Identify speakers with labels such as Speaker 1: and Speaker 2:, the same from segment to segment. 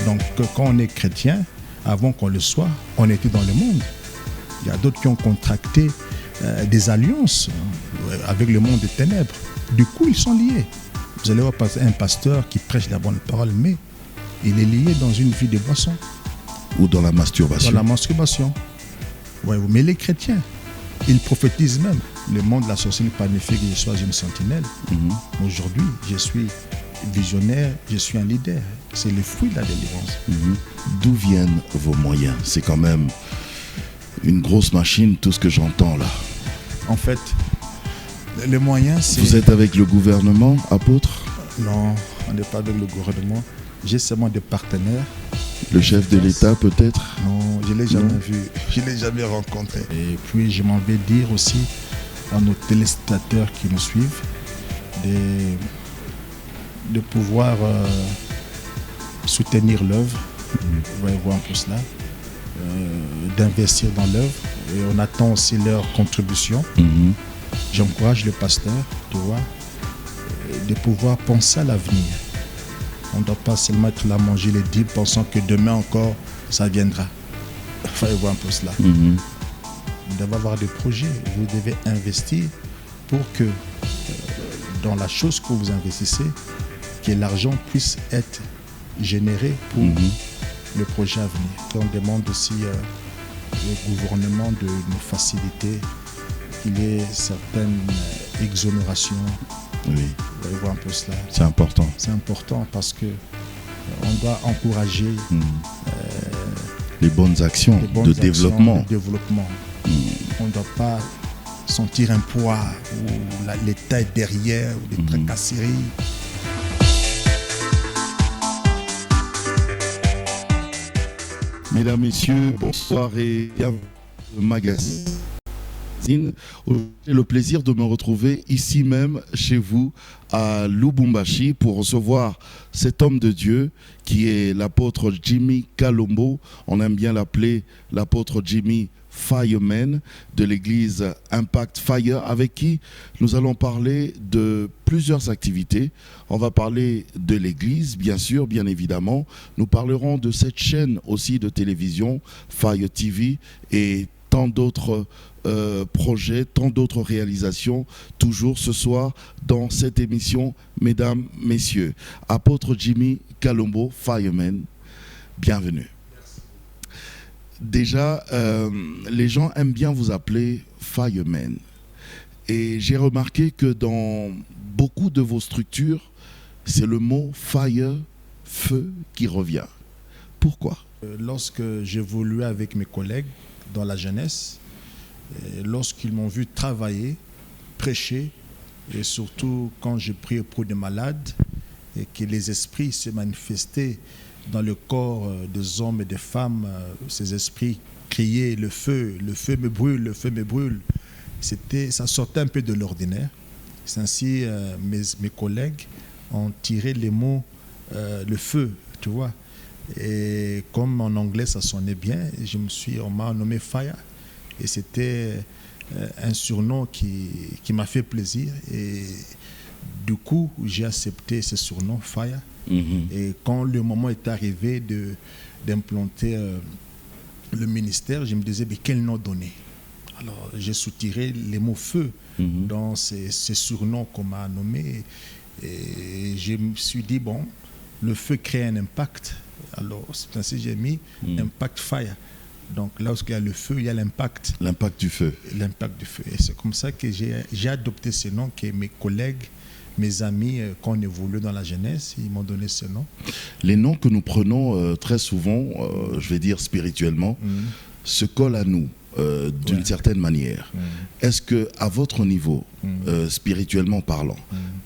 Speaker 1: Donc quand on est chrétien, avant qu'on le soit, on était dans le monde. Il y a d'autres qui ont contracté des alliances avec le monde des ténèbres. Du coup, ils sont liés. Vous allez voir un pasteur qui prêche la bonne parole, mais il est lié dans une vie de boisson.
Speaker 2: Ou dans la masturbation.
Speaker 1: Dans la masturbation. Ouais, mais les chrétiens, ils prophétisent même. Le monde de la sorcellerie planifie que je sois une sentinelle. Aujourd'hui, je suis visionnaire, je suis un leader. C'est le fruit de la délivrance.
Speaker 2: D'où viennent vos moyens? C'est quand même une grosse machine, tout ce que j'entends là.
Speaker 1: En fait, les moyens, c'est...
Speaker 2: Vous êtes avec le gouvernement, apôtre?
Speaker 1: Non, on n'est pas avec le gouvernement. J'ai seulement des partenaires.
Speaker 2: Le chef de l'État peut-être?
Speaker 1: Non, je ne l'ai jamais vu, je ne l'ai jamais rencontré. Et puis je m'en vais dire aussi à nos téléspectateurs qui nous suivent de pouvoir soutenir l'œuvre. Vous allez voir un peu cela. D'investir dans l'œuvre. Et on attend aussi leur contribution. J'encourage le pasteur, tu vois, de pouvoir penser à l'avenir. On ne doit pas seulement être là à manger les dîmes pensant que demain encore ça viendra. Il faut voir un peu cela. Vous devez avoir des projets. Vous devez investir pour que dans la chose que vous investissez, que l'argent puisse être généré pour le projet à venir. Et on demande aussi au gouvernement de nous faciliter, qu'il y ait certaines exonérations.
Speaker 2: Oui.
Speaker 1: Vous allez voir un peu cela.
Speaker 2: C'est important.
Speaker 1: C'est important parce que on doit encourager
Speaker 2: les bonnes actions de développement.
Speaker 1: On ne doit pas sentir un poids ou l'État est derrière ou des tracasseries.
Speaker 2: Mesdames, Messieurs, bonsoir et bienvenue au magazine. J'ai le plaisir de me retrouver ici même chez vous à Lubumbashi pour recevoir cet homme de Dieu qui est l'apôtre Jimmy Kalombo. On aime bien l'appeler l'apôtre Jimmy Fireman de l'église Impact Fire, avec qui nous allons parler de plusieurs activités. On va parler de l'église, bien sûr, bien évidemment. Nous parlerons de cette chaîne aussi de télévision, Fire TV, et tant d'autres projets, tant d'autres réalisations, toujours ce soir dans cette émission, mesdames, messieurs. Apôtre Jimmy Kalombo, Fireman, bienvenue. Déjà, les gens aiment bien vous appeler Fireman. Et j'ai remarqué que dans beaucoup de vos structures, c'est le mot fire, feu, qui revient. Pourquoi?
Speaker 1: Lorsque j'évoluais avec mes collègues dans la jeunesse, lorsqu'ils m'ont vu travailler, prêcher, et surtout quand j'ai prié pour des malades, et que les esprits se manifestaient dans le corps des hommes et des femmes, ces esprits criaient le feu me brûle, le feu me brûle. Ça sortait un peu de l'ordinaire. C'est ainsi mes collègues ont tiré les mots le feu, tu vois. Et comme en anglais ça sonnait bien, on m'a nommé Fire. Et c'était un surnom qui m'a fait plaisir. Et du coup, j'ai accepté ce surnom Fire. Et quand le moment est arrivé d'implanter le ministère, je me disais, mais quel nom donner? Alors, j'ai soutiré les mots feu dans ces surnoms qu'on m'a nommés. Et je me suis dit, bon, le feu crée un impact. Alors, c'est ainsi que j'ai mis Impact Fire. Donc, lorsqu'il y a le feu, il y a l'impact.
Speaker 2: L'impact du feu.
Speaker 1: L'impact du feu. Et c'est comme ça que j'ai adopté ce nom, que mes collègues, mes amis, quand on évolue dans la jeunesse, ils m'ont donné ce nom.
Speaker 2: Les noms que nous prenons très souvent, je vais dire spirituellement, se collent à nous d'une certaine manière. Est-ce que, à votre niveau, spirituellement parlant,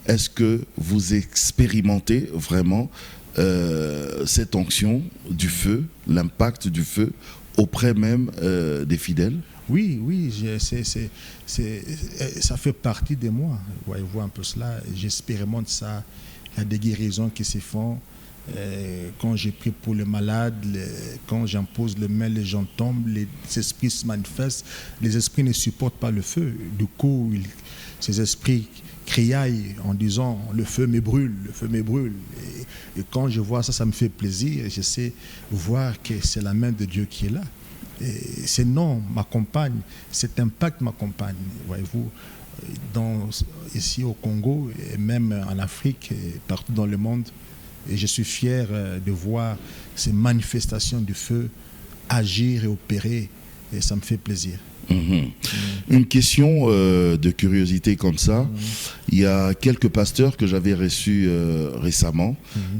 Speaker 2: est-ce que vous expérimentez vraiment cette onction du feu, l'impact du feu auprès même des fidèles?
Speaker 1: Oui, ça fait partie de moi. Voyez-vous un peu cela. J'expérimente ça. Il y a des guérisons qui se font. Quand j'ai pris pour le malade, quand j'impose le main, les gens tombent, les esprits se manifestent. Les esprits ne supportent pas le feu. Du coup, ces esprits criaillent en disant « le feu me brûle, le feu me brûle ». Et quand je vois ça, ça me fait plaisir. Et je sais voir que c'est la main de Dieu qui est là. Et ces noms m'accompagnent, cet impact m'accompagne. Voyez-vous, ici au Congo, et même en Afrique, et partout dans le monde. Et je suis fier de voir ces manifestations du feu agir et opérer. Et ça me fait plaisir.
Speaker 2: Une question de curiosité comme ça. Il y a quelques pasteurs que j'avais reçus récemment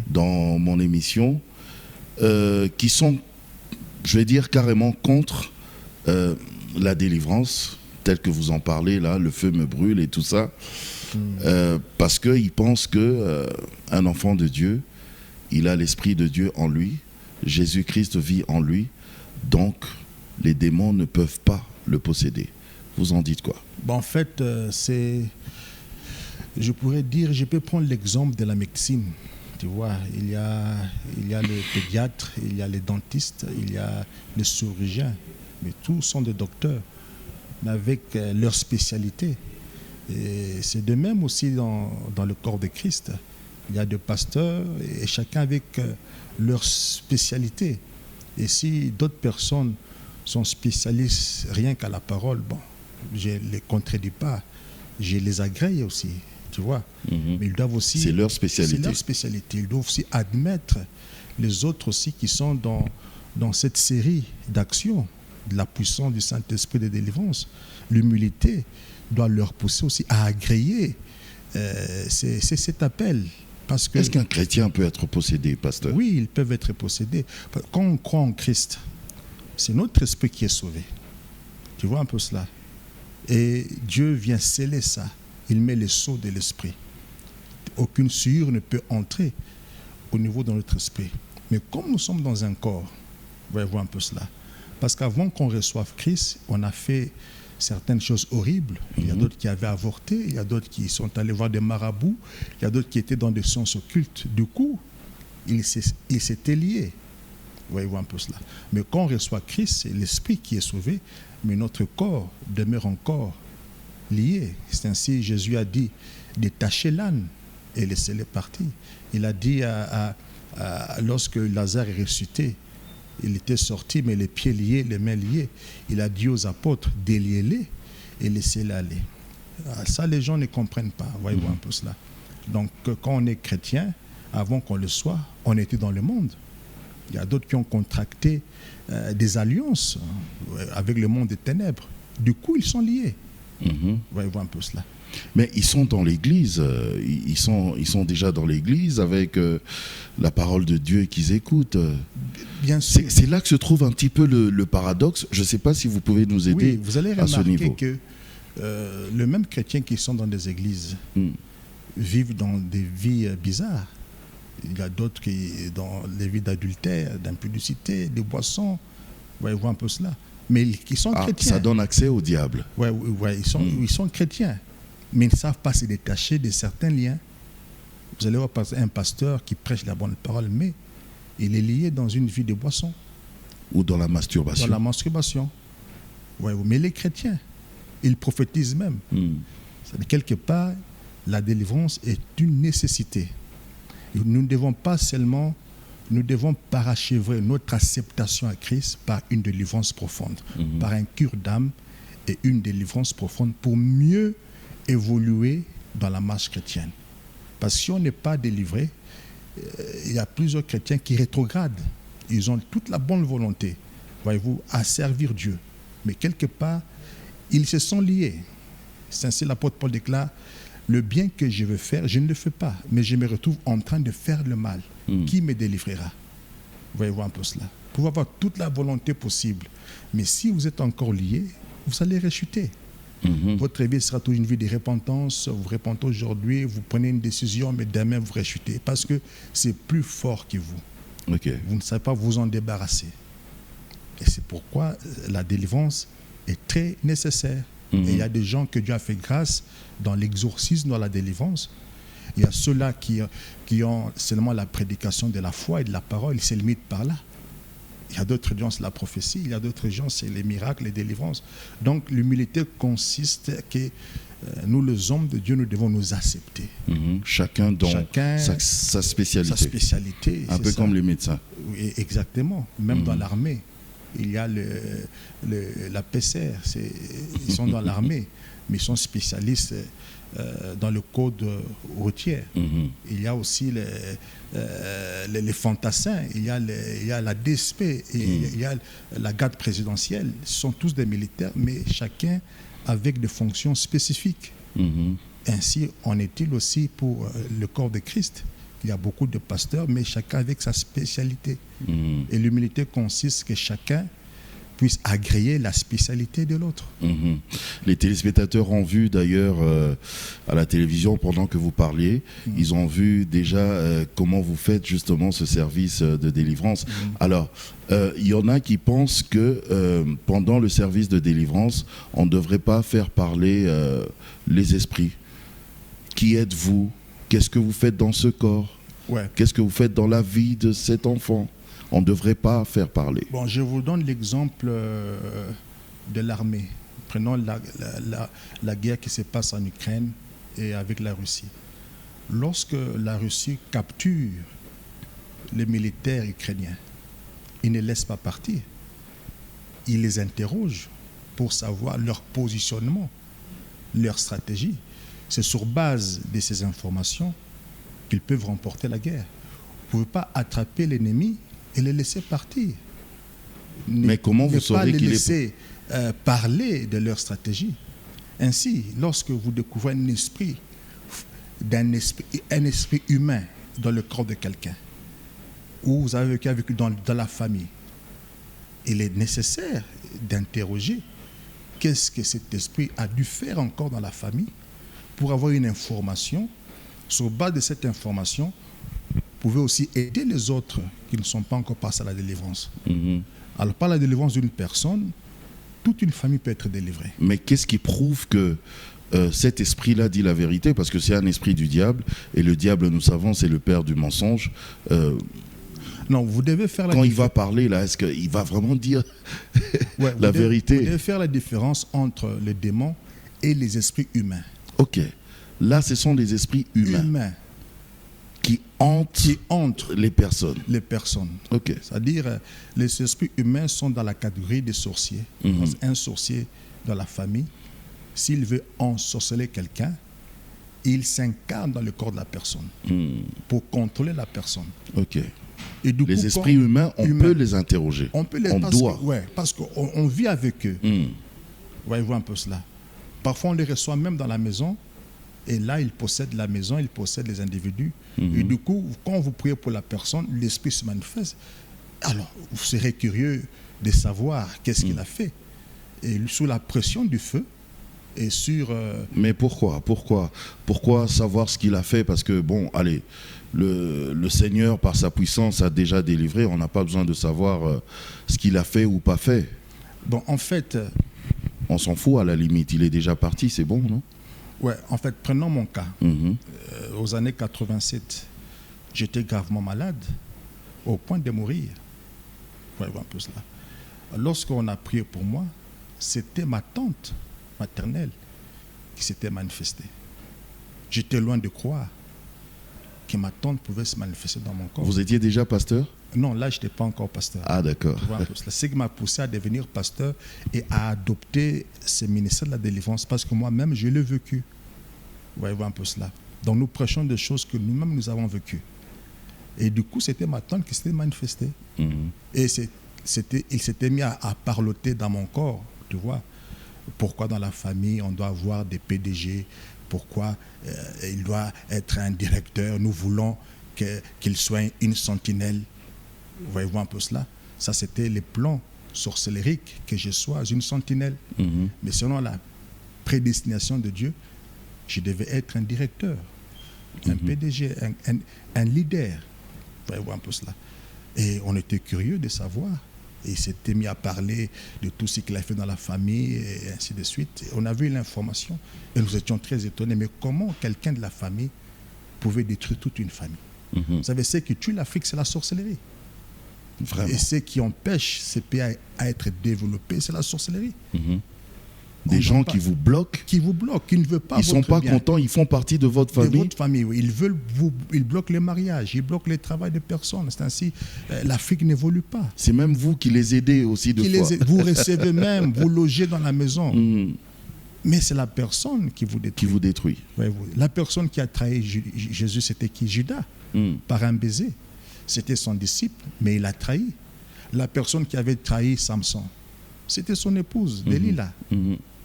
Speaker 2: dans mon émission qui sont, je vais dire, carrément contre la délivrance, telle que vous en parlez là, le feu me brûle et tout ça, parce qu'ils pensent qu'un enfant de Dieu, il a l'Esprit de Dieu en lui, Jésus-Christ vit en lui, donc les démons ne peuvent pas le posséder. Vous en dites quoi?
Speaker 1: En fait, je pourrais dire, je peux prendre l'exemple de la médecine. Tu vois, il y a les pédiatres, il y a les dentistes, il y a les chirurgiens, mais tous sont des docteurs, mais avec leur spécialité. Et c'est de même aussi dans le corps de Christ. Il y a des pasteurs et chacun avec leur spécialité. Et si d'autres personnes sont spécialistes rien qu'à la parole, bon, je ne les contredis pas, je les agrée aussi, tu vois. Mais ils doivent aussi...
Speaker 2: C'est leur spécialité.
Speaker 1: C'est leur spécialité. Ils doivent aussi admettre les autres aussi qui sont dans cette série d'actions, de la puissance du Saint-Esprit de délivrance. L'humilité doit leur pousser aussi à agréer c'est cet appel.
Speaker 2: Est-ce qu'un chrétien peut être possédé, pasteur?
Speaker 1: Oui, ils peuvent être possédés. Quand on croit en Christ, c'est notre esprit qui est sauvé. Tu vois un peu cela. Et Dieu vient sceller ça. Il met le sceau de l'esprit. Aucune souillure ne peut entrer au niveau de notre esprit. Mais comme nous sommes dans un corps, voyez-vous un peu cela. Parce qu'avant qu'on reçoive Christ, on a fait certaines choses horribles. Il y a d'autres qui avaient avorté, il y a d'autres qui sont allés voir des marabouts, il y a d'autres qui étaient dans des sciences occultes. Du coup, ils s'étaient liés. Voyez-vous un peu cela. Mais quand on reçoit Christ, c'est l'esprit qui est sauvé, mais notre corps demeure encore lié. C'est ainsi Jésus a dit, détachez l'âne et laissez-les partir. Il a dit lorsque Lazare est ressuscité, il était sorti, mais les pieds liés, les mains liées. Il a dit aux apôtres, déliez-les et laissez-les aller. Ça, les gens ne comprennent pas. Voyez-vous un peu cela. Donc, quand on est chrétien, avant qu'on le soit, on était dans le monde. Il y a d'autres qui ont contracté des alliances avec le monde des ténèbres. Du coup, ils sont liés. Voyez-vous un peu cela.
Speaker 2: Mais ils sont dans l'église, ils sont déjà dans l'église avec la parole de Dieu qu'ils écoutent.
Speaker 1: Bien sûr.
Speaker 2: C'est là que se trouve un petit peu le paradoxe. Je ne sais pas si vous pouvez nous aider
Speaker 1: oui, vous allez
Speaker 2: à ce niveau.
Speaker 1: que le même chrétien qui sont dans des églises vivent dans des vies bizarres. Il y a d'autres qui dans les vies d'adultère, d'impudicité, de boissons. Voyez-vous un peu cela. Mais qui sont chrétiens.
Speaker 2: Ça donne accès au diable.
Speaker 1: Oui, ils sont chrétiens. Mais ils ne savent pas se détacher de certains liens. Vous allez voir un pasteur qui prêche la bonne parole, mais il est lié dans une vie de boisson.
Speaker 2: Ou dans la masturbation.
Speaker 1: Dans la masturbation. Ouais, mais les chrétiens, ils prophétisent même. Quelque part, la délivrance est une nécessité. Et nous ne devons pas seulement, nous devons parachever notre acceptation à Christ par une délivrance profonde, par un cure d'âme et une délivrance profonde pour mieux évoluer dans la marche chrétienne. Parce que si on n'est pas délivré, il y a plusieurs chrétiens qui rétrogradent. Ils ont toute la bonne volonté, voyez-vous, à servir Dieu. Mais quelque part, ils se sont liés. C'est ainsi l'apôtre Paul déclare, le bien que je veux faire, je ne le fais pas, mais je me retrouve en train de faire le mal. Qui me délivrera? Voyez-vous un peu cela. Vous pouvez avoir toute la volonté possible, mais si vous êtes encore liés, vous allez rechuter. Votre vie sera toujours une vie de repentance. Vous repentez aujourd'hui, vous prenez une décision, mais demain vous rechutez parce que c'est plus fort que vous. Vous ne savez pas vous en débarrasser. Et c'est pourquoi la délivrance est très nécessaire. Et il y a des gens que Dieu a fait grâce dans l'exorcisme, dans la délivrance. Il y a ceux-là qui ont seulement la prédication de la foi et de la parole, ils se limitent par là. Il y a d'autres religions, c'est la prophétie. Il y a d'autres religions, c'est les miracles, les délivrances. Donc, l'humilité consiste que nous, les hommes de Dieu, nous devons nous accepter.
Speaker 2: Chacun dans sa spécialité.
Speaker 1: Sa spécialité.
Speaker 2: Un peu comme les médecins.
Speaker 1: Oui, exactement. Même dans l'armée, il y a la PCR. Ils sont dans l'armée, mais ils sont spécialistes dans le code routier. Il y a aussi les fantassins, il y a la DSP, il y a la garde présidentielle. Ce sont tous des militaires, mais chacun avec des fonctions spécifiques. Ainsi en est-il aussi pour le corps de Christ. Il y a beaucoup de pasteurs, mais chacun avec sa spécialité. Et l'humilité consiste que chacun puisse agréer la spécialité de l'autre.
Speaker 2: Les téléspectateurs ont vu d'ailleurs à la télévision pendant que vous parliez, ils ont vu déjà comment vous faites justement ce service de délivrance. Alors, il y en a qui pensent que pendant le service de délivrance, on ne devrait pas faire parler les esprits. Qui êtes-vous? Qu'est-ce que vous faites dans ce corps? Qu'est-ce que vous faites dans la vie de cet enfant? On ne devrait pas faire parler.
Speaker 1: Bon, je vous donne l'exemple de l'armée. Prenons la guerre qui se passe en Ukraine et avec la Russie. Lorsque la Russie capture les militaires ukrainiens, ils ne laissent pas partir. Ils les interrogent pour savoir leur positionnement, leur stratégie. C'est sur base de ces informations qu'ils peuvent remporter la guerre. Vous ne pouvez pas attraper l'ennemi et les laisser partir.
Speaker 2: Mais comment vous saurez qu'il est...
Speaker 1: Ne pas les laisser parler de leur stratégie. Ainsi, lorsque vous découvrez un esprit humain dans le corps de quelqu'un, ou vous avez vécu dans la famille, il est nécessaire d'interroger qu'est-ce que cet esprit a dû faire encore dans la famille pour avoir une information. Sur base de cette information, vous pouvez aussi aider les autres qui ne sont pas encore passés à la délivrance. Alors, par la délivrance d'une personne, toute une famille peut être délivrée.
Speaker 2: Mais qu'est-ce qui prouve que cet esprit-là dit la vérité? Parce que c'est un esprit du diable, et le diable, nous savons, c'est le père du mensonge.
Speaker 1: Non, vous devez faire
Speaker 2: quand il va parler, là, est-ce qu'il va vraiment dire la vérité?
Speaker 1: Vous devez faire la différence entre les démons et les esprits humains.
Speaker 2: Ok. Là, ce sont des esprits humains. Qui hantent les personnes.
Speaker 1: Les personnes.
Speaker 2: Ok.
Speaker 1: C'est-à-dire, les esprits humains sont dans la catégorie des sorciers. Un sorcier dans la famille, s'il veut ensorceler quelqu'un, il s'incarne dans le corps de la personne pour contrôler la personne.
Speaker 2: Ok.
Speaker 1: Et du
Speaker 2: les
Speaker 1: coup,
Speaker 2: esprits humains, on peut les interroger.
Speaker 1: On peut les
Speaker 2: doit.
Speaker 1: Parce qu'on vit avec eux. Voyez-vous un peu cela. Parfois, on les reçoit même dans la maison. Et là, ils possèdent la maison, ils possèdent les individus. Et du coup, quand vous priez pour la personne, l'esprit se manifeste. Alors, vous serez curieux de savoir qu'est-ce qu'il a fait. Et sous la pression du feu, et sur...
Speaker 2: Mais pourquoi savoir ce qu'il a fait? Parce que, bon, allez, le Seigneur, par sa puissance, a déjà délivré. On n'a pas besoin de savoir ce qu'il a fait ou pas fait.
Speaker 1: Bon, en fait...
Speaker 2: On s'en fout à la limite. Il est déjà parti, c'est bon, non?
Speaker 1: Ouais, en fait, prenons mon cas. Aux années 87, j'étais gravement malade, au point de mourir. Voyez-vous un peu cela. Lorsqu'on a prié pour moi, c'était ma tante maternelle qui s'était manifestée. J'étais loin de croire que ma tante pouvait se manifester dans mon corps.
Speaker 2: Vous étiez déjà pasteur?
Speaker 1: Non, là, je n'étais pas encore pasteur.
Speaker 2: Ah, d'accord.
Speaker 1: C'est ce qui m'a poussé à devenir pasteur et à adopter ce ministère de la délivrance parce que moi-même, je l'ai vécu. Voyez-vous un peu cela. Donc, nous prêchons des choses que nous-mêmes, nous avons vécues. Et du coup, c'était ma tante qui s'était manifestée. Et il s'était mis à parloter dans mon corps, tu vois. Pourquoi dans la famille, on doit avoir des PDG? Pourquoi il doit être un directeur? Nous voulons qu'il soit une sentinelle. Voyez-vous un peu cela? Ça, c'était les plans sorcellériques, que je sois une sentinelle. Mais selon la prédestination de Dieu, je devais être un directeur, un PDG, un leader. Voyez-vous un peu cela? Et on était curieux de savoir. Et il s'était mis à parler de tout ce qu'il a fait dans la famille et ainsi de suite. Et on a vu l'information et nous étions très étonnés. Mais comment quelqu'un de la famille pouvait détruire toute une famille? Vous savez, ce qui tue l'Afrique, c'est la sorcellerie.
Speaker 2: Vraiment.
Speaker 1: Et ce qui empêche ces pays à être développés, c'est la sorcellerie.
Speaker 2: Des gens qui vous bloquent.
Speaker 1: Qui vous bloquent, qui ne veulent pas
Speaker 2: Ils ne sont pas
Speaker 1: bien.
Speaker 2: contents, ils font partie de votre famille.
Speaker 1: De votre famille, oui. Ils bloquent les mariages, ils bloquent le travail des personnes. C'est ainsi, l'Afrique n'évolue pas.
Speaker 2: C'est même vous qui les aidez aussi de fois.
Speaker 1: Vous recevez même, vous logez dans la maison. Mais c'est la personne qui vous détruit.
Speaker 2: Qui vous détruit.
Speaker 1: Oui, oui. La personne qui a trahi Jésus, c'était qui? Judas, par un baiser. C'était son disciple, mais il a trahi. La personne qui avait trahi Samson, c'était son épouse, Delilah.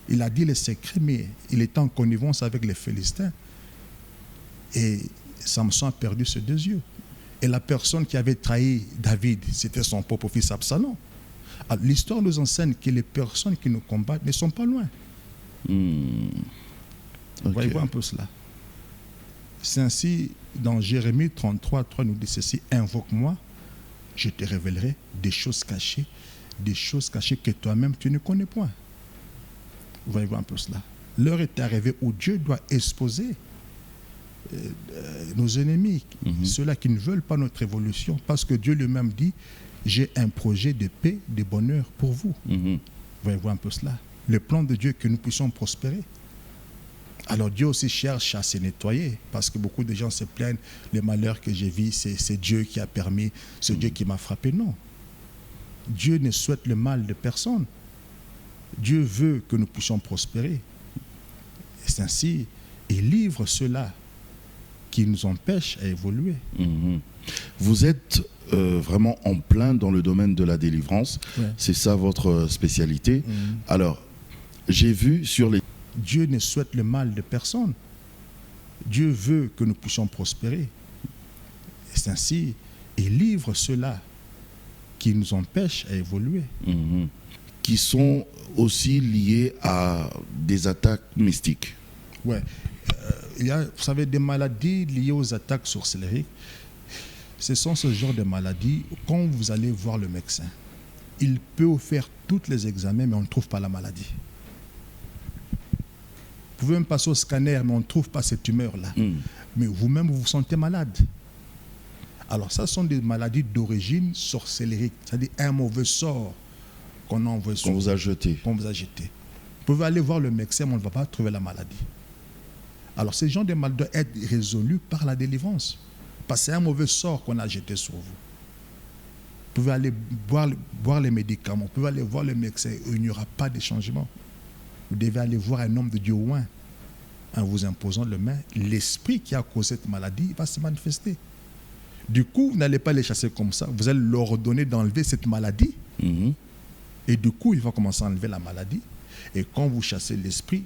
Speaker 1: Il a dit les secrets, mais il était en connivence avec les Philistins. Et Samson a perdu ses 2 yeux. Et la personne qui avait trahi David, c'était son propre fils Absalom. L'histoire nous enseigne que les personnes qui nous combattent ne sont pas loin. Voyez-vous un peu cela. C'est ainsi, dans Jérémie 33, 3 nous dit ceci: invoque-moi, je te révélerai des choses cachées que toi-même tu ne connais point. Voyez-vous un peu cela. L'heure est arrivée où Dieu doit exposer nos ennemis, ceux-là qui ne veulent pas notre évolution, parce que Dieu lui-même dit: j'ai un projet de paix, de bonheur pour vous. Voyez-vous un peu cela. Le plan de Dieu est que nous puissions prospérer. Alors Dieu aussi cherche à se nettoyer, parce que beaucoup de gens se plaignent: les malheurs que j'ai vus, c'est Dieu qui a permis, c'est Dieu qui m'a frappé. Non. Dieu ne souhaite le mal de personne. Dieu veut que nous puissions prospérer. Et c'est ainsi, il livre ceux-là qui nous empêchent à évoluer.
Speaker 2: Vous êtes vraiment en plein dans le domaine de la délivrance. C'est ça votre spécialité. Alors, j'ai vu sur les...
Speaker 1: Dieu ne souhaite le mal de personne. Dieu veut que nous puissions prospérer. Et c'est ainsi, il livre ceux-là qui nous empêchent à évoluer.
Speaker 2: Qui sont aussi liés à des attaques mystiques.
Speaker 1: Oui. Il y a, vous savez, des maladies liées aux attaques sorcelleries. Ce sont ce genre de maladies, quand vous allez voir le médecin, il peut vous faire tous les examens, mais on ne trouve pas la maladie. Vous pouvez même passer au scanner, mais on ne trouve pas cette tumeur-là. Mais vous-même, vous vous sentez malade. Alors ça, ce sont des maladies d'origine sorcellérique, c'est-à-dire un mauvais sort qu'on a envoyé sur
Speaker 2: qu'on vous a jeté.
Speaker 1: Qu'on vous a jeté. Vous pouvez aller voir le médecin, mais on ne va pas trouver la maladie. Alors ces gens de mal doivent être résolus par la délivrance. Parce que c'est un mauvais sort qu'on a jeté sur vous. Vous pouvez aller boire les médicaments, vous pouvez aller voir le médecin, il n'y aura pas de changement. Vous devez aller voir un homme de Dieu oint. En vous imposant le main, l'esprit qui a causé cette maladie va se manifester. Du coup, vous n'allez pas les chasser comme ça. Vous allez leur ordonner d'enlever cette maladie. Et du coup, il va commencer à enlever la maladie. Et quand vous chassez l'esprit,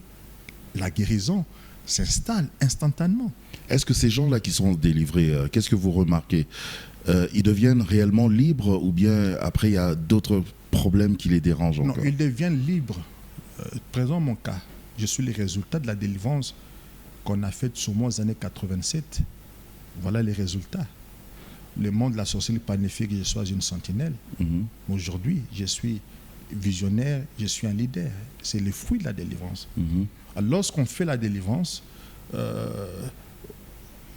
Speaker 1: la guérison s'installe instantanément.
Speaker 2: Est-ce que ces gens-là qui sont délivrés, qu'est-ce que vous remarquez? Ils deviennent réellement libres ou bien après il y a d'autres problèmes qui les dérangent encore?
Speaker 1: Non, ils deviennent libres. Présent mon cas, je suis le résultat de la délivrance qu'on a faite sur moi aux années 87. Voilà les résultats. Le monde de la sorcellerie planifie que je sois une sentinelle. Aujourd'hui, je suis visionnaire, je suis un leader. C'est le fruit de la délivrance. Alors, lorsqu'on fait la délivrance,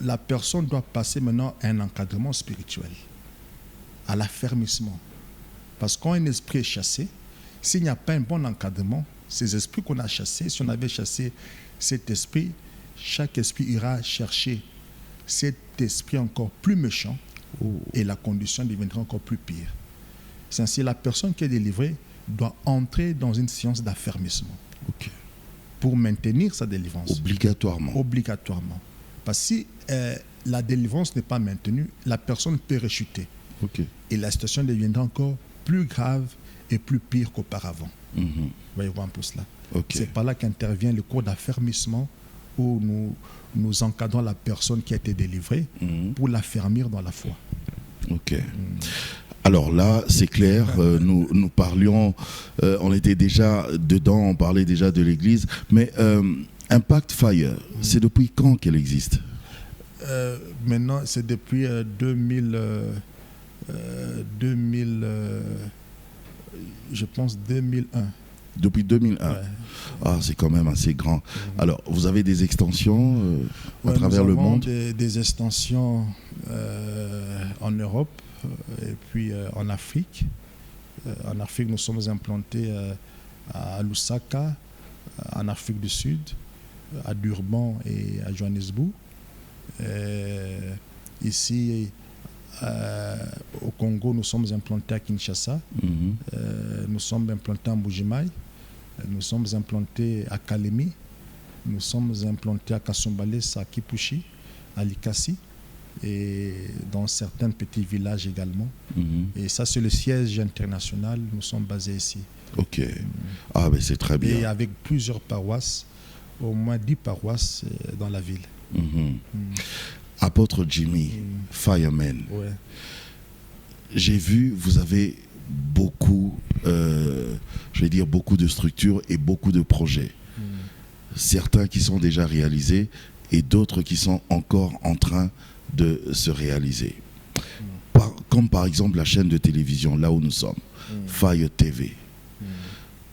Speaker 1: la personne doit passer maintenant à un encadrement spirituel, à l'affermissement. Parce que quand un esprit est chassé, s'il n'y a pas un bon encadrement, ces esprits qu'on a chassés, si on avait chassé cet esprit, chaque esprit ira chercher cet esprit encore plus méchant et la condition deviendra encore plus pire. C'est ainsi la personne qui est délivrée doit entrer dans une séance d'affermissement pour maintenir sa délivrance.
Speaker 2: Obligatoirement.
Speaker 1: Obligatoirement. Parce que si la délivrance n'est pas maintenue, la personne peut rechuter. Et la situation deviendra encore plus grave et plus pire qu'auparavant. Voyez-vous un peu cela. C'est par là qu'intervient le cours d'affermissement où nous encadrons la personne qui a été délivrée pour l'affermir dans la foi.
Speaker 2: Alors là, c'est clair, nous parlions, on était déjà dedans, on parlait déjà de l'Église, mais Impact Fire, c'est depuis quand qu'elle existe?
Speaker 1: Maintenant, c'est depuis 2000, je pense 2001.
Speaker 2: Depuis 2001. Ah, c'est quand même assez grand. Alors, vous avez des extensions à travers le monde?
Speaker 1: Des extensions en Europe, et puis en Afrique. En Afrique, nous sommes implantés à Lusaka, en Afrique du Sud, à Durban et à Johannesburg. Ici, au Congo, nous sommes implantés à Kinshasa. Nous sommes implantés à Mbujimaï. Nous sommes implantés à Kalemi. Nous sommes implantés à Kasumbalès, à Kipushi, à Likasi et dans certains petits villages également. Et ça, c'est le siège international. Nous sommes basés ici.
Speaker 2: Ok. Ah, ben c'est très bien.
Speaker 1: Et avec plusieurs paroisses, au moins 10 paroisses dans la ville.
Speaker 2: Apôtre Jimmy, Fireman.
Speaker 1: Ouais.
Speaker 2: J'ai vu, vous avez beaucoup, je vais dire beaucoup de structures et beaucoup de projets. Certains qui sont déjà réalisés et d'autres qui sont encore en train de se réaliser. Comme par exemple la chaîne de télévision, là où nous sommes, Fire TV.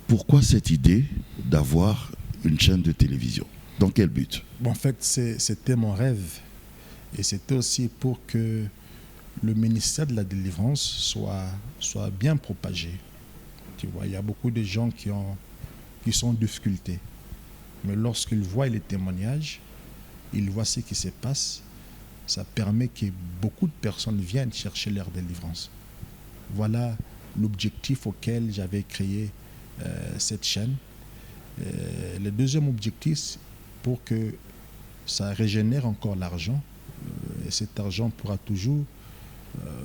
Speaker 2: Pourquoi cette idée d'avoir une chaîne de télévision? Dans quel but?
Speaker 1: Bon, en fait, c'était mon rêve. Et c'était aussi pour que le ministère de la délivrance soit bien propagé. Tu vois, il y a beaucoup de gens qui sont en difficulté. Mais lorsqu'ils voient les témoignages, ils voient ce qui se passe, ça permet que beaucoup de personnes viennent chercher leur délivrance. Voilà l'objectif auquel j'avais créé cette chaîne. Le deuxième objectif, pour que ça régénère encore l'argent, et cet argent pourra toujours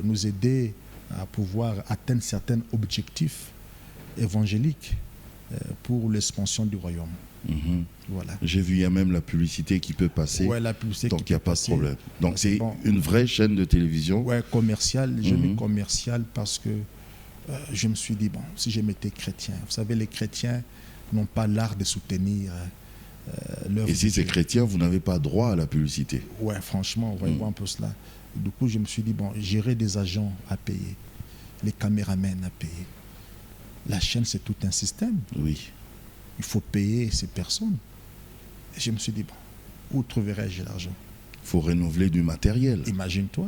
Speaker 1: nous aider à pouvoir atteindre certains objectifs évangéliques pour l'expansion du royaume. Voilà.
Speaker 2: J'ai vu, il y a même la publicité qui peut passer.
Speaker 1: Ouais, la publicité
Speaker 2: donc il n'y a pas de problème. Donc c'est
Speaker 1: bon,
Speaker 2: une vraie chaîne de télévision.
Speaker 1: Ouais, commerciale. J'ai mis commercial parce que je me suis dit, bon, si je m'étais chrétien, vous savez, les chrétiens n'ont pas l'art de soutenir leur...
Speaker 2: Et si c'est chrétien, vous n'avez pas droit à la publicité.
Speaker 1: Ouais, franchement, on va voir un peu cela. Du coup, je me suis dit, bon, j'irai des agents à payer, les caméramens à payer. La chaîne, c'est tout un système.
Speaker 2: Oui.
Speaker 1: Il faut payer ces personnes. Et je me suis dit, bon, où trouverai-je l'argent?
Speaker 2: Il faut renouveler du matériel.
Speaker 1: Imagine-toi.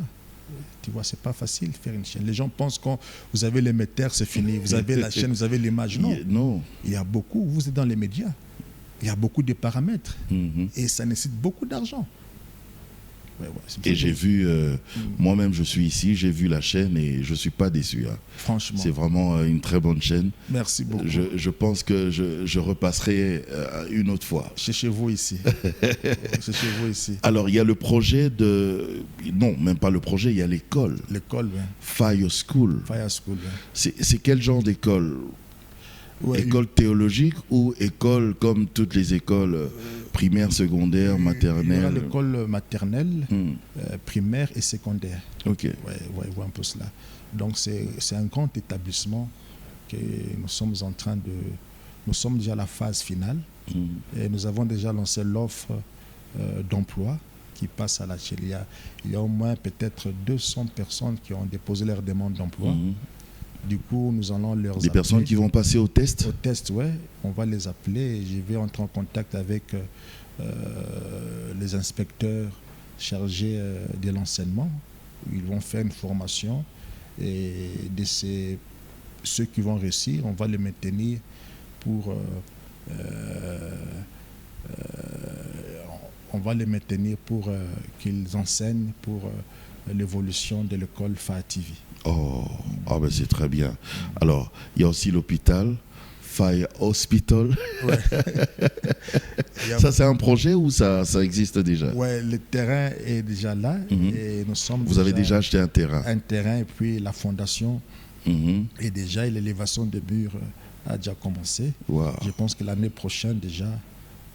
Speaker 1: Tu vois, c'est pas facile de faire une chaîne. Les gens pensent que vous avez l'émetteur, c'est fini. Vous avez la chaîne, vous avez l'image. Non.
Speaker 2: Non.
Speaker 1: Il y a beaucoup, vous êtes dans les médias. Il y a beaucoup de paramètres. Et ça nécessite beaucoup d'argent. Ouais,
Speaker 2: et j'ai vu, moi-même je suis ici, j'ai vu la chaîne et je ne suis pas déçu. Hein.
Speaker 1: Franchement.
Speaker 2: C'est vraiment une très bonne chaîne.
Speaker 1: Merci beaucoup.
Speaker 2: Je pense que je repasserai une autre fois.
Speaker 1: C'est chez vous ici. C'est chez vous ici.
Speaker 2: Alors il y a le projet de... Non, même pas le projet, il y a l'école.
Speaker 1: L'école, oui.
Speaker 2: Fire School.
Speaker 1: Fire School, oui.
Speaker 2: C'est quel genre d'école? Ouais, école théologique ou école comme toutes les écoles primaires, secondaires, maternelles?
Speaker 1: Il y aura l'école maternelle, primaire et secondaire.
Speaker 2: Ok.
Speaker 1: Ouais, un peu cela. Donc c'est un grand établissement que nous sommes en train de... Nous sommes déjà à la phase finale et nous avons déjà lancé l'offre d'emploi qui passe à la chaîne. Il y a au moins peut-être 200 personnes qui ont déposé leur demande d'emploi. Du coup, nous allons leur appeler.
Speaker 2: Des personnes qui vont passer au test?
Speaker 1: Au test, oui. On va les appeler et je vais entrer en contact avec les inspecteurs chargés de l'enseignement. Ils vont faire une formation et de ceux qui vont réussir, on va les maintenir pour... on va les maintenir pour qu'ils enseignent pour l'évolution de l'école Fire TV.
Speaker 2: Oh, ben c'est très bien. Alors, il y a aussi l'hôpital, Fire Hospital. Ouais. Ça, c'est un projet ou ça existe déjà?
Speaker 1: Oui, le terrain est déjà là. Et nous sommes
Speaker 2: Vous avez déjà acheté un terrain?
Speaker 1: Un terrain et puis la fondation. Et déjà, l'élévation des murs a déjà commencé.
Speaker 2: Wow.
Speaker 1: Je pense que l'année prochaine, déjà,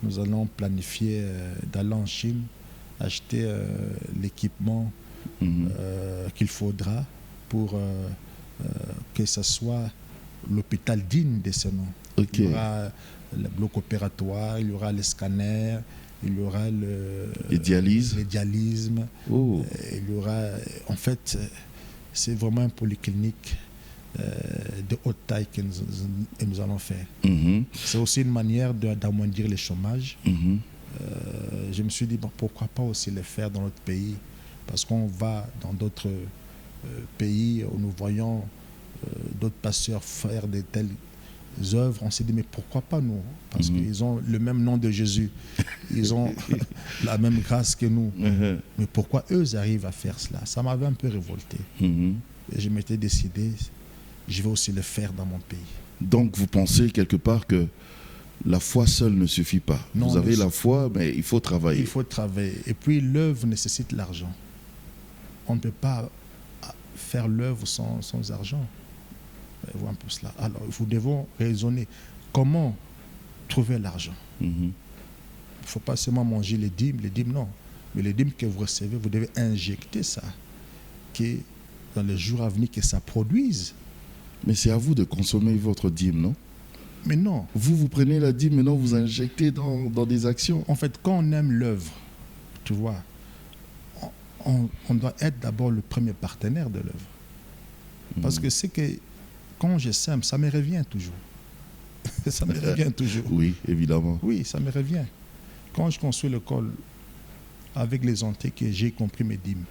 Speaker 1: nous allons planifier d'aller en Chine, acheter l'équipement qu'il faudra pour que ce soit l'hôpital digne de ce nom.
Speaker 2: Okay.
Speaker 1: Il y aura le bloc opératoire, il y aura les scanners, il y aura
Speaker 2: les dialyses.
Speaker 1: Oh. Il y aura... En fait, c'est vraiment une polyclinique de haute taille que nous allons faire. C'est aussi une manière d'amoindrir le chômage. Je me suis dit, bon, pourquoi pas aussi le faire dans notre pays? Parce qu'on va dans d'autres pays où nous voyons d'autres pasteurs faire de telles œuvres, on s'est dit mais pourquoi pas nous? Parce qu'ils ont le même nom de Jésus, ils ont la même grâce que nous. Mais pourquoi eux arrivent à faire cela? Ça m'avait un peu révolté. Et je m'étais décidé, je vais aussi le faire dans mon pays.
Speaker 2: Donc vous pensez quelque part que la foi seule ne suffit pas.
Speaker 1: Non,
Speaker 2: vous avez la foi, mais il faut travailler.
Speaker 1: Il faut travailler. Et puis l'œuvre nécessite l'argent. On ne peut pas faire l'œuvre sans argent. Vous un peu cela. Alors, nous devons raisonner. Comment trouver l'argent? Il ne faut pas seulement manger les dîmes non. Mais les dîmes que vous recevez, vous devez injecter ça. Que dans les jours à venir, que ça produise.
Speaker 2: Mais c'est à vous de consommer votre dîme, non?
Speaker 1: Mais non.
Speaker 2: Vous prenez la dîme, mais non, vous injectez dans des actions.
Speaker 1: En fait, quand on aime l'œuvre, tu vois, on doit être d'abord le premier partenaire de l'œuvre. Parce que c'est que quand je sème, ça me revient toujours. Ça me revient toujours.
Speaker 2: Oui, évidemment.
Speaker 1: Oui, ça me revient. Quand je construis l'école avec les entrées que j'ai compris mes dîmes,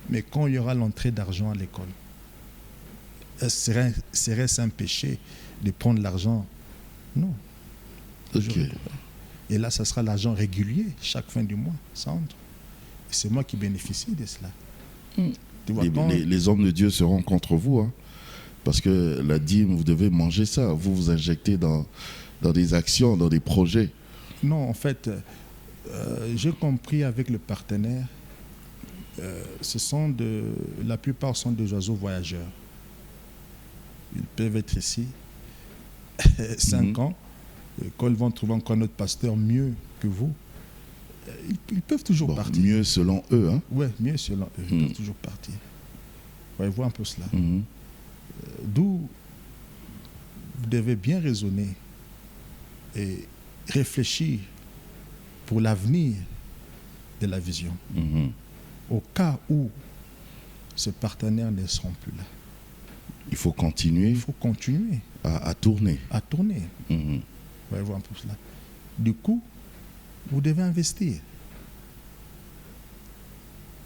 Speaker 1: mais quand il y aura l'entrée d'argent à l'école, serait-ce un péché de prendre l'argent? Non.
Speaker 2: Okay.
Speaker 1: Et là, ça sera l'argent régulier, chaque fin du mois, ça entre. Et c'est moi qui bénéficie de cela. Tu vois,
Speaker 2: les hommes de Dieu seront contre vous, hein, parce que la dîme, vous devez manger ça. Vous injectez dans des actions, dans des projets.
Speaker 1: Non, en fait, j'ai compris avec le partenaire, la plupart sont des oiseaux voyageurs. Ils peuvent être ici 5 ans. Quand ils vont trouver encore notre pasteur mieux que vous, ils peuvent toujours partir.
Speaker 2: Mieux selon eux, hein?
Speaker 1: Oui, mieux selon eux. Ils peuvent toujours partir. Voyez-vous un peu cela. D'où vous devez bien raisonner et réfléchir pour l'avenir de la vision. Au cas où ces partenaires ne seront plus là.
Speaker 2: Il faut continuer.
Speaker 1: Il faut continuer.
Speaker 2: À tourner.
Speaker 1: À tourner. Voyez-vous un peu cela. Du coup, vous devez investir.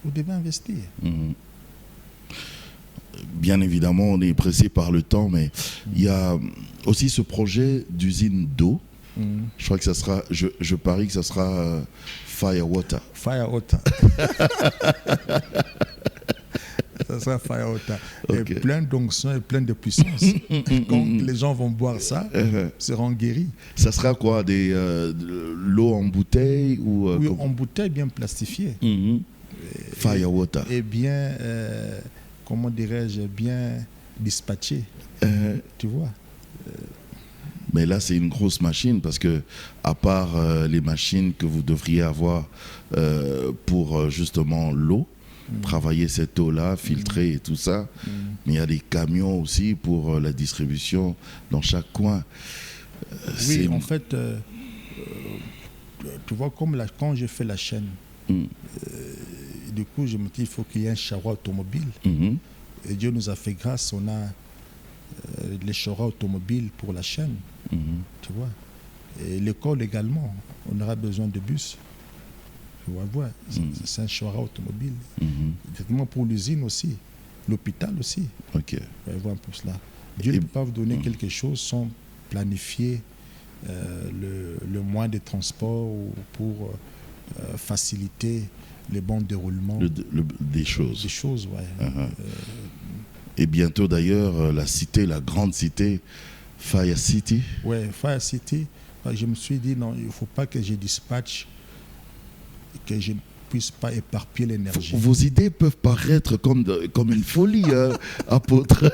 Speaker 1: Vous devez investir.
Speaker 2: Bien évidemment, on est pressé par le temps, mais il y a aussi ce projet d'usine d'eau. Je crois que ça sera, je parie que ça sera Firewater.
Speaker 1: Firewater. Ça sera Firewater. Okay. Et plein d'onction et plein de puissance. Quand les gens vont boire ça, ils seront guéris.
Speaker 2: Ça sera quoi, de l'eau en bouteille ou
Speaker 1: oui, en bouteille bien plastifiée.
Speaker 2: Firewater.
Speaker 1: Et bien, comment dirais-je, bien dispatchée. Tu vois.
Speaker 2: Mais là, c'est une grosse machine parce que, à part les machines que vous devriez avoir pour justement l'eau, travailler cette eau-là, filtrer et tout ça, mais il y a des camions aussi pour la distribution dans chaque coin.
Speaker 1: Oui, en fait, tu vois, comme quand j'ai fait la chaîne, du coup, je me dis il faut qu'il y ait un charroi automobile. Et Dieu nous a fait grâce, on a les charrois automobiles pour la chaîne. Tu vois. Et l'école également, on aura besoin de bus. Tu vois, c'est un charroi automobile. Effectivement, pour l'usine aussi, l'hôpital aussi.
Speaker 2: Ok.
Speaker 1: Tu vois un peu cela. Dieu ne peut pas vous donner quelque chose sans planifier le moyen de transport pour faciliter le bon déroulement
Speaker 2: des choses.
Speaker 1: Des choses, ouais.
Speaker 2: Et bientôt d'ailleurs, la cité, la grande cité, Fire City.
Speaker 1: Oui, Fire City. Je me suis dit, non, il ne faut pas que je dispatche, que je ne puisse pas éparpiller l'énergie.
Speaker 2: Vos idées peuvent paraître comme une folie, apôtre.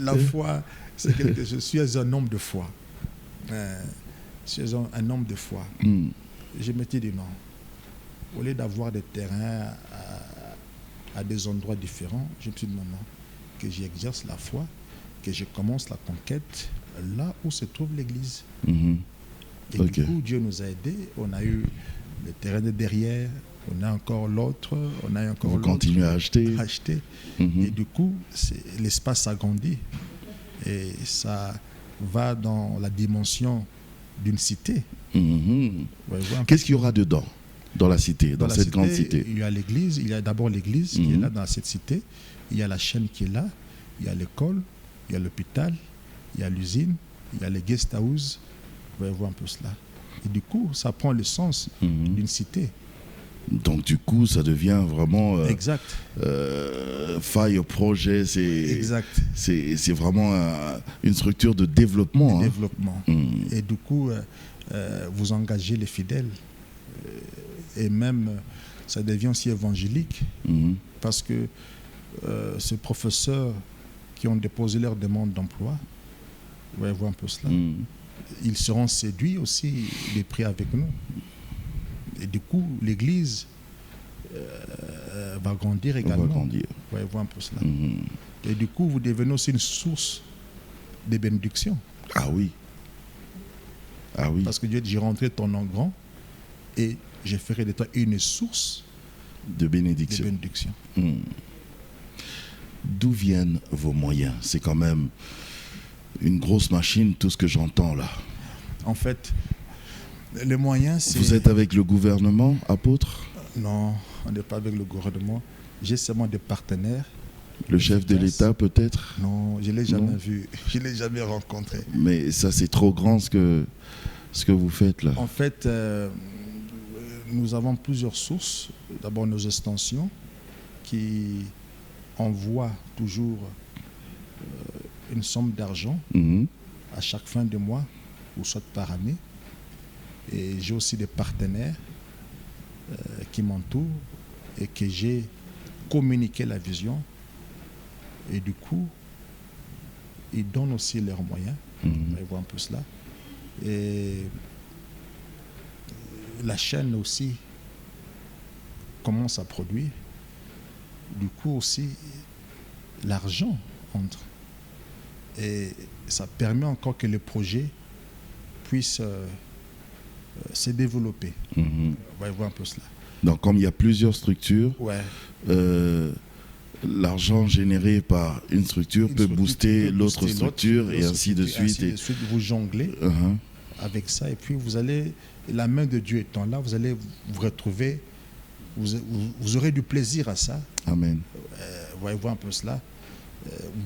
Speaker 1: La foi, c'est quelque chose. Je suis un homme de foi. Je suis un homme de foi. Je me suis dit, non. Au lieu d'avoir des terrains à des endroits différents, je me suis dit, non, que j'exerce la foi, que je commence la conquête là où se trouve l'église. Et du coup, Dieu nous a aidés. On a eu le terrain de derrière, on a encore l'autre, on a encore l'autre.
Speaker 2: On continue à acheter.
Speaker 1: Et du coup, l'espace s'agrandit. Et ça va dans la dimension d'une cité.
Speaker 2: Qu'est-ce qu'il y aura dedans? dans la cité, dans
Speaker 1: la
Speaker 2: cette
Speaker 1: cité,
Speaker 2: grande cité.
Speaker 1: Il y a l'église, il y a d'abord l'église qui est là dans cette cité, il y a la chaîne qui est là, il y a l'école, il y a l'hôpital, il y a l'usine, il y a les guest houses, vous voyez voir un peu cela. Et du coup, ça prend le sens d'une cité.
Speaker 2: Donc du coup, ça devient vraiment
Speaker 1: exact.
Speaker 2: Fire Projet, c'est vraiment une structure de développement.
Speaker 1: Et du coup, vous engagez les fidèles. Et même, ça devient aussi évangélique. Parce que ces professeurs qui ont déposé leur demande d'emploi, vous voyez voir un peu cela, ils seront séduits aussi des prix avec nous. Et du coup, l'Église va grandir également. Vous voyez voir un peu cela. Et du coup, vous devenez aussi une source de bénédiction.
Speaker 2: Ah oui. Ah oui.
Speaker 1: Parce que Dieu dit, j'ai rentré ton nom grand et je ferai de toi une source
Speaker 2: de bénédiction. D'où viennent vos moyens? C'est quand même une grosse machine, tout ce que j'entends là.
Speaker 1: En fait, les moyens, c'est...
Speaker 2: Vous êtes avec le gouvernement, apôtre?
Speaker 1: Non, on n'est pas avec le gouvernement. J'ai seulement des partenaires.
Speaker 2: Le chef de l'État, peut-être?
Speaker 1: Non, je ne l'ai jamais vu. Je ne l'ai jamais rencontré.
Speaker 2: Mais ça, c'est trop grand ce que vous faites là.
Speaker 1: En fait, nous avons plusieurs sources. D'abord, nos extensions qui envoient toujours une somme d'argent à chaque fin de mois ou soit par année. Et j'ai aussi des partenaires qui m'entourent et que j'ai communiqué la vision. Et du coup, ils donnent aussi leurs moyens. Vous voyez un peu cela. Et la chaîne aussi commence à produire. Du coup aussi, l'argent entre. Et ça permet encore que le projet puisse se développer. On va voir un peu cela.
Speaker 2: Donc comme il y a plusieurs structures, l'argent généré par une structure peut booster l'autre structure et ainsi de suite.
Speaker 1: Et ensuite, vous jonglez avec ça et puis vous allez, la main de Dieu étant là, vous allez vous retrouver, vous aurez du plaisir à ça.
Speaker 2: Amen.
Speaker 1: Vous voyez voir un peu cela.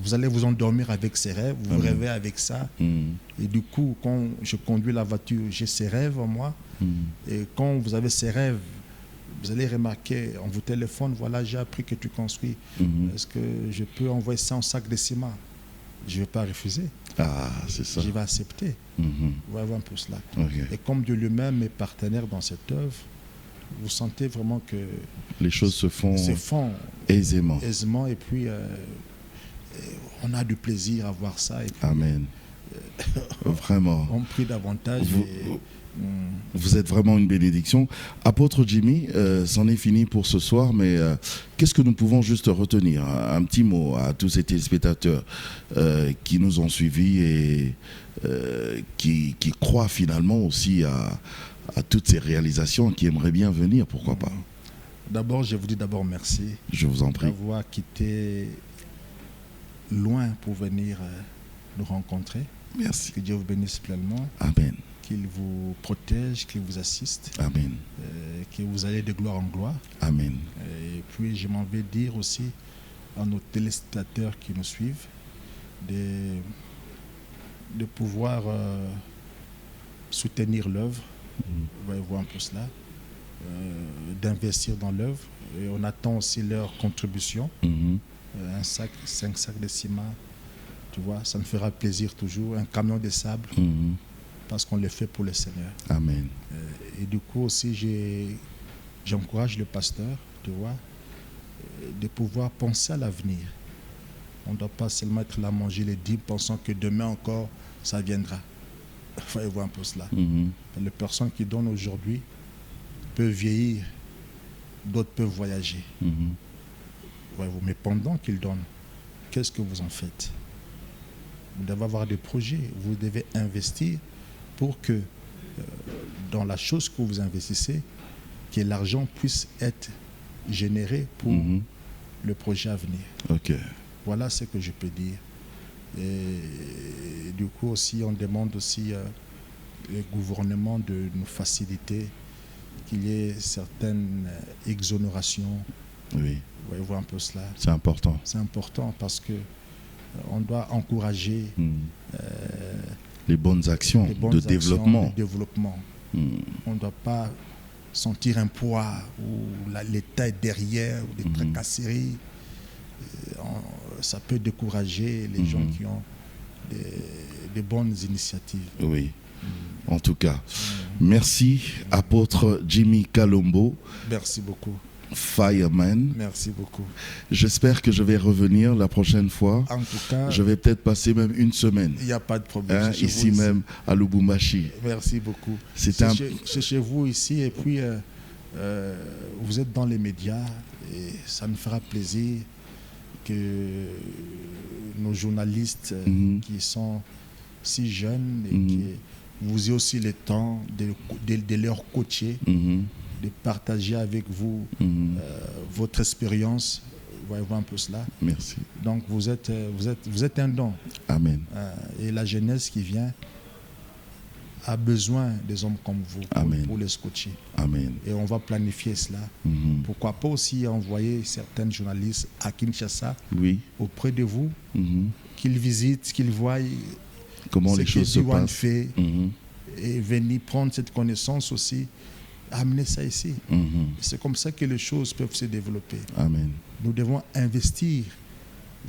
Speaker 1: Vous allez vous endormir avec ces rêves, vous rêvez avec ça. Et du coup, quand je conduis la voiture, j'ai ces rêves en moi. Et quand vous avez ces rêves, vous allez remarquer, on vous téléphone, voilà, j'ai appris que tu construis. Est-ce que je peux envoyer ça en sac de ciment? Je ne vais pas refuser.
Speaker 2: Ah, c'est ça.
Speaker 1: Je vais accepter. Vous voyez un peu cela. Et comme Dieu lui-même est partenaire dans cette œuvre, vous sentez vraiment que
Speaker 2: les choses se font aisément.
Speaker 1: Et puis, on a du plaisir à voir ça. Et puis,
Speaker 2: Amen. Vraiment.
Speaker 1: On prie davantage.
Speaker 2: Vous êtes vraiment une bénédiction. Apôtre Jimmy, c'en est fini pour ce soir, mais qu'est-ce que nous pouvons juste retenir? Un petit mot à tous ces téléspectateurs qui nous ont suivis et qui croient finalement aussi à toutes ces réalisations, qui aimeraient bien venir, pourquoi pas.
Speaker 1: D'abord, je vous dis merci.
Speaker 2: Je vous en prie.
Speaker 1: D'avoir quitté loin pour venir nous rencontrer.
Speaker 2: Merci.
Speaker 1: Que Dieu vous bénisse pleinement.
Speaker 2: Amen.
Speaker 1: Qu'il vous protège, qu'il vous assiste.
Speaker 2: Amen.
Speaker 1: Que vous allez de gloire en gloire.
Speaker 2: Amen.
Speaker 1: Et puis, je m'en vais dire aussi à nos téléspectateurs qui nous suivent de pouvoir soutenir l'œuvre. Vous allez voir un peu cela. D'investir dans l'œuvre. Et on attend aussi leur contribution. Un sac, 5 sacs de ciment. Tu vois, ça me fera plaisir toujours. Un camion de sable. Parce qu'on le fait pour le Seigneur.
Speaker 2: Amen.
Speaker 1: Et du coup aussi, j'encourage le pasteur, tu vois, de pouvoir penser à l'avenir. On ne doit pas seulement être là à manger les dîmes, pensant que demain encore, ça viendra. Il faut voir un peu cela. Les personnes qui donnent aujourd'hui peuvent vieillir, d'autres peuvent voyager. Mais pendant qu'ils donnent, qu'est-ce que vous en faites? Vous devez avoir des projets, vous devez investir pour que dans la chose que vous investissez, que l'argent puisse être généré pour le projet à venir. Voilà ce que je peux dire. Et du coup aussi, on demande aussi au gouvernement de nous faciliter qu'il y ait certaines exonérations.
Speaker 2: Oui,
Speaker 1: Voyez-vous un peu cela.
Speaker 2: c'est important.
Speaker 1: C'est important parce que on doit encourager
Speaker 2: Les bonnes actions
Speaker 1: les bonnes
Speaker 2: de
Speaker 1: actions
Speaker 2: développement.
Speaker 1: de développement. On ne doit pas sentir un poids ou l'État est derrière, ou des tracasseries. Ça peut décourager les gens qui ont des bonnes initiatives.
Speaker 2: Oui, en tout cas. Merci, apôtre Jimmy Kalombo,
Speaker 1: Merci beaucoup.
Speaker 2: Fireman.
Speaker 1: Merci beaucoup.
Speaker 2: J'espère que je vais revenir la prochaine fois.
Speaker 1: En tout cas,
Speaker 2: Je vais peut-être passer même une semaine.
Speaker 1: il n'y a pas de problème.
Speaker 2: Hein,
Speaker 1: C'est chez
Speaker 2: ici
Speaker 1: vous,
Speaker 2: même à Lubumbashi.
Speaker 1: Merci beaucoup.
Speaker 2: C'est
Speaker 1: C'est chez vous ici et puis vous êtes dans les médias et ça nous fera plaisir que nos journalistes qui sont si jeunes et qui vous ayez aussi le temps de leur coacher, de partager avec vous votre expérience. Voyez-vous un peu cela.
Speaker 2: Merci.
Speaker 1: Donc vous êtes un don.
Speaker 2: Amen.
Speaker 1: Et la jeunesse qui vient a besoin des hommes comme vous pour les coacher.
Speaker 2: Amen.
Speaker 1: Et on va planifier cela. Pourquoi pas aussi envoyer certains journalistes à Kinshasa auprès de vous, qu'ils visitent, qu'ils voient
Speaker 2: comment
Speaker 1: ce
Speaker 2: les choses se passent.
Speaker 1: Fait, et venir prendre cette connaissance aussi, amener ça ici. C'est comme ça que les choses peuvent se développer.
Speaker 2: Amen.
Speaker 1: Nous devons investir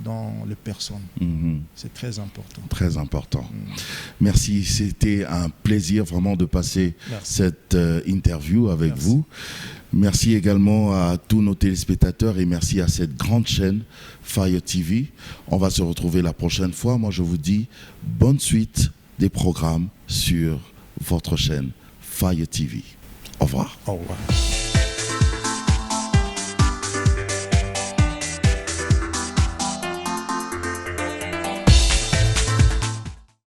Speaker 1: dans les personnes. C'est très important.
Speaker 2: Très important. Merci, c'était un plaisir vraiment de passer cette interview avec vous. Merci également à tous nos téléspectateurs et merci à cette grande chaîne Fire TV. On va se retrouver la prochaine fois. Moi, je vous dis bonne suite des programmes sur votre chaîne Fire TV. Au revoir.
Speaker 1: Au revoir.